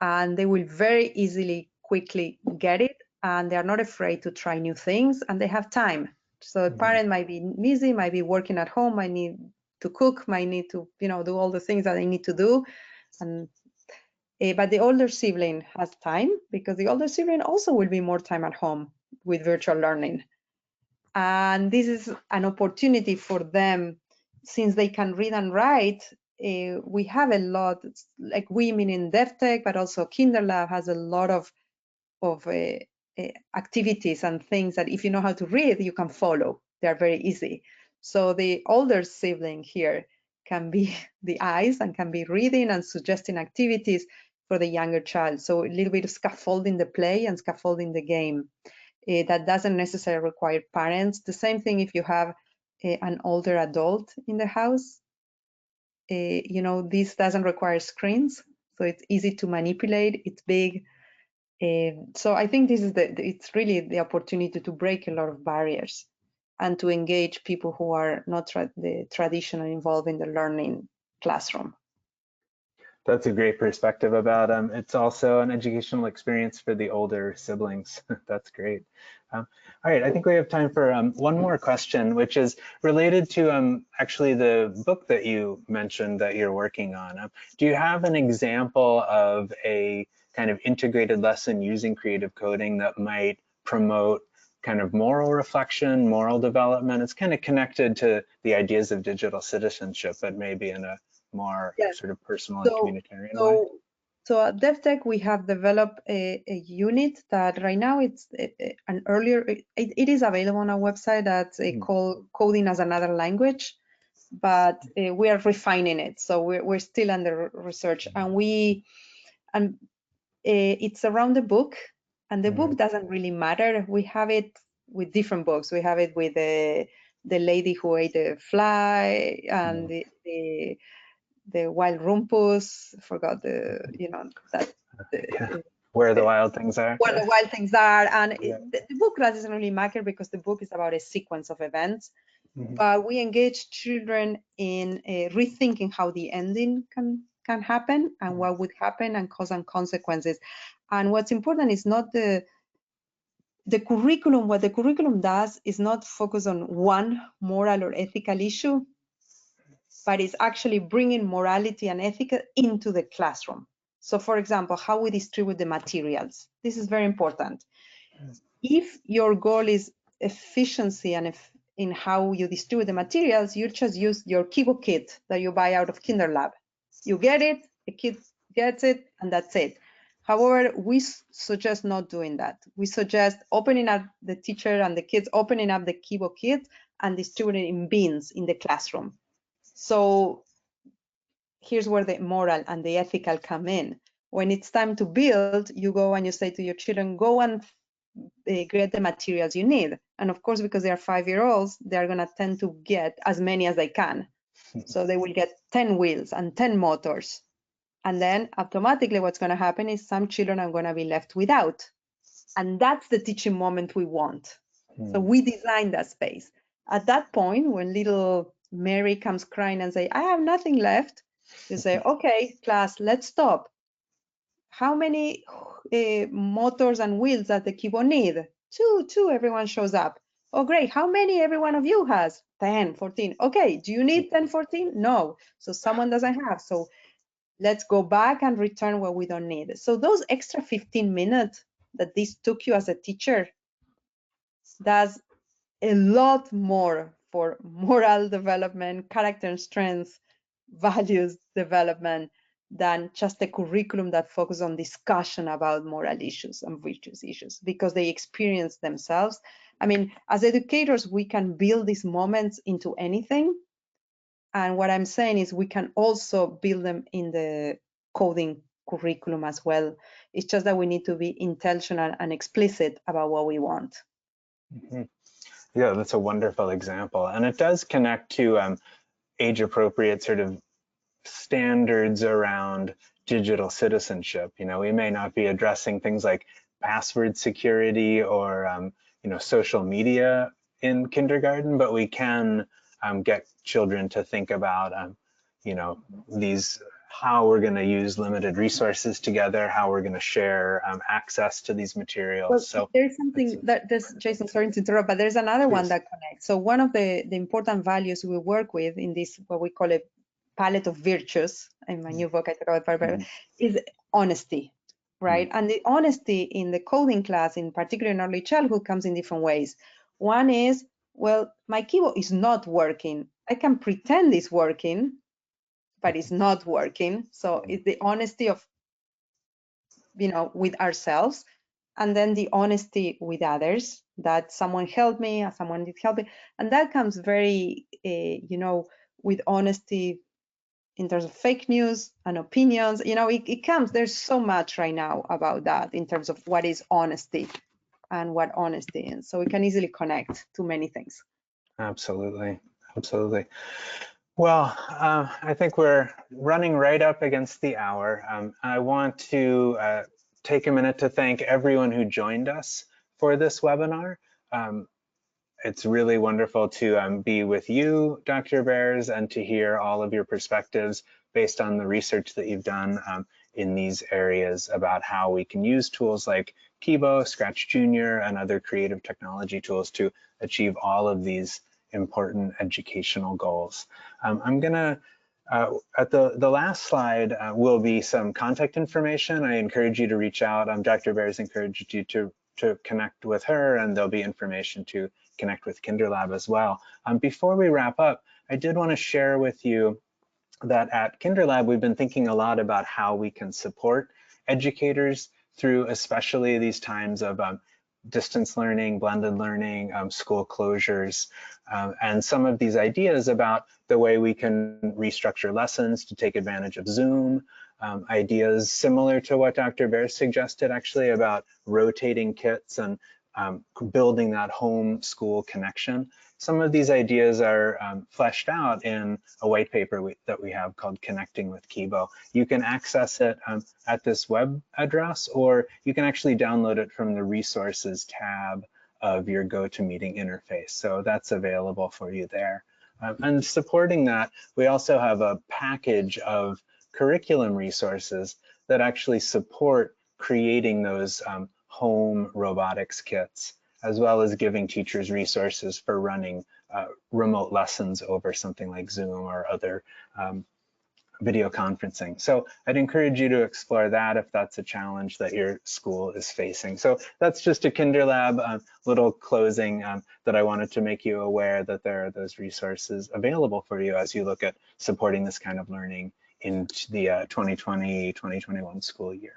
And they will very easily, quickly get it. And they are not afraid to try new things, and they have time. So a parent might be busy, might be working at home, might need to cook, might need to, do all the things that they need to do. And but the older sibling has time, because the older sibling also will be more time at home with virtual learning. And this is an opportunity for them, since they can read and write. We have a lot, like women in DevTech, but also KinderLab has a lot of activities and things that if you know how to read, you can follow. They are very easy. So the older sibling here can be the eyes and can be reading and suggesting activities for the younger child. So a little bit of scaffolding the play and scaffolding the game. That doesn't necessarily require parents. The same thing if you have an older adult in the house. This doesn't require screens, so it's easy to manipulate. It's big. So I think this is it's really the opportunity to break a lot of barriers and to engage people who are not the traditionally involved in the learning classroom. That's a great perspective about it's also an educational experience for the older siblings. That's great. All right, I think we have time for one more question, which is related to actually the book that you mentioned that you're working on. Do you have an example of a kind of integrated lesson using creative coding that might promote kind of moral reflection, moral development? It's kind of connected to the ideas of digital citizenship, but maybe in a more sort of personal and communitarian way. So at DevTech, we have developed a unit that right now it's an earlier, it is available on our website, that's called Coding as Another Language, but we are refining it. So we're still under research, and it's around the book, and the book doesn't really matter. We have it with different books. We have it with the lady who ate a fly, and the wild rumpus, forgot where the wild things are. Where the wild things are, and the book doesn't really matter because the book is about a sequence of events. But we engage children in rethinking how the ending can happen and what would happen and cause and consequences. And what's important is not the curriculum. What the curriculum does is not focus on one moral or ethical issue, but it's actually bringing morality and ethics into the classroom. So for example, how we distribute the materials. This is very important. If your goal is efficiency and in how you distribute the materials, you just use your Kibo kit that you buy out of KinderLab. You get it, the kid gets it, and that's it. However, we suggest not doing that. We suggest opening up the teacher and the kids, opening up the Kibo kit and distributing in bins in the classroom. So here's where the moral and the ethical come in. When it's time to build, you go and you say to your children, go and get the materials you need. And of course, because they are 5-year-olds, they're going to tend to get as many as they can. So they will get 10 wheels and 10 motors. And then automatically what's going to happen is some children are going to be left without. And that's the teaching moment we want. So we design that space. At that point, when little Mary comes crying and say, I have nothing left, you say, okay, class, let's stop. How many motors and wheels does the Kibo need? Two, everyone shows up. Oh, great. How many every one of you has? 10, 14. Okay, do you need 10, 14? No. So someone doesn't have. So let's go back and return what we don't need. So those extra 15 minutes that this took you as a teacher does a lot more for moral development, character and strength, values development than just a curriculum that focuses on discussion about moral issues and virtues issues, because they experience themselves. I mean, as educators, we can build these moments into anything. And what I'm saying is we can also build them in the coding curriculum as well. It's just that we need to be intentional and explicit about what we want. Mm-hmm. Yeah, that's a wonderful example. And it does connect to age-appropriate sort of standards around digital citizenship. You know, we may not be addressing things like password security or, you know, social media in kindergarten, but we can get children to think about, you know, how we're going to use limited resources together, how we're going to share access to these materials. Well, so there's something that there's, Jason, sorry to interrupt, but there's another one that connects. So one of the important values we work with in this, what we call a palette of virtues, in my new book I talk about, is honesty, right? And the honesty in the coding class, in particular in early childhood, comes in different ways. One is, well, my keyboard is not working. I can pretend it's working, but it's not working. So it's the honesty of, you know, with ourselves, and then the honesty with others, that someone helped me, or someone did help me. And that comes very, you know, with honesty in terms of fake news and opinions. You know, it comes, there's so much right now about that in terms of what is honesty and what honesty is. So we can easily connect to many things. Absolutely, absolutely. Well, I think we're running right up against the hour. I want to take a minute to thank everyone who joined us for this webinar. It's really wonderful to be with you, Dr. Bers, and to hear all of your perspectives based on the research that you've done in these areas about how we can use tools like Kibo, Scratch Junior, and other creative technology tools to achieve all of these important educational goals. I'm gonna, at the last slide will be some contact information. I encourage you to reach out. Dr. Bers encouraged you to connect with her, and there'll be information to connect with KinderLab as well. Before we wrap up, I did want to share with you that at KinderLab, we've been thinking a lot about how we can support educators through especially these times of distance learning, blended learning, school closures, and some of these ideas about the way we can restructure lessons to take advantage of Zoom, ideas similar to what Dr. Bers suggested actually about rotating kits and building that home school connection. Some of these ideas are fleshed out in a white paper that we have called Connecting with Kibo. You can access it at this web address, or you can actually download it from the resources tab of your GoToMeeting interface. So that's available for you there. And supporting that, we also have a package of curriculum resources that actually support creating those home robotics kits, as well as giving teachers resources for running remote lessons over something like Zoom or other video conferencing. So I'd encourage you to explore that if that's a challenge that your school is facing. So that's just a KinderLab little closing that I wanted to make you aware that there are those resources available for you as you look at supporting this kind of learning in the 2020-2021 school year.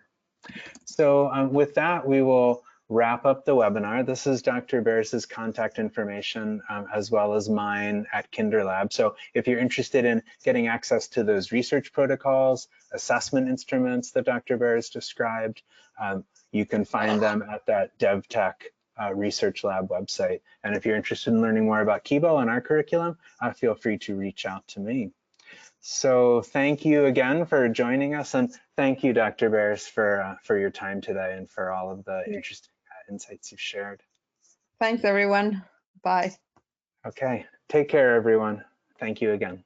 So with that, we will wrap up the webinar. This is Dr. Bers's contact information as well as mine at KinderLab. So if you're interested in getting access to those research protocols, assessment instruments that Dr. Bers described, you can find them at that DevTech Research Lab website. And if you're interested in learning more about Kibo and our curriculum, feel free to reach out to me. So thank you again for joining us, and thank you, Dr. Bers, for your time today and for all of the interesting insights you've shared. Thanks, everyone. Bye. Okay, take care, everyone. Thank you again.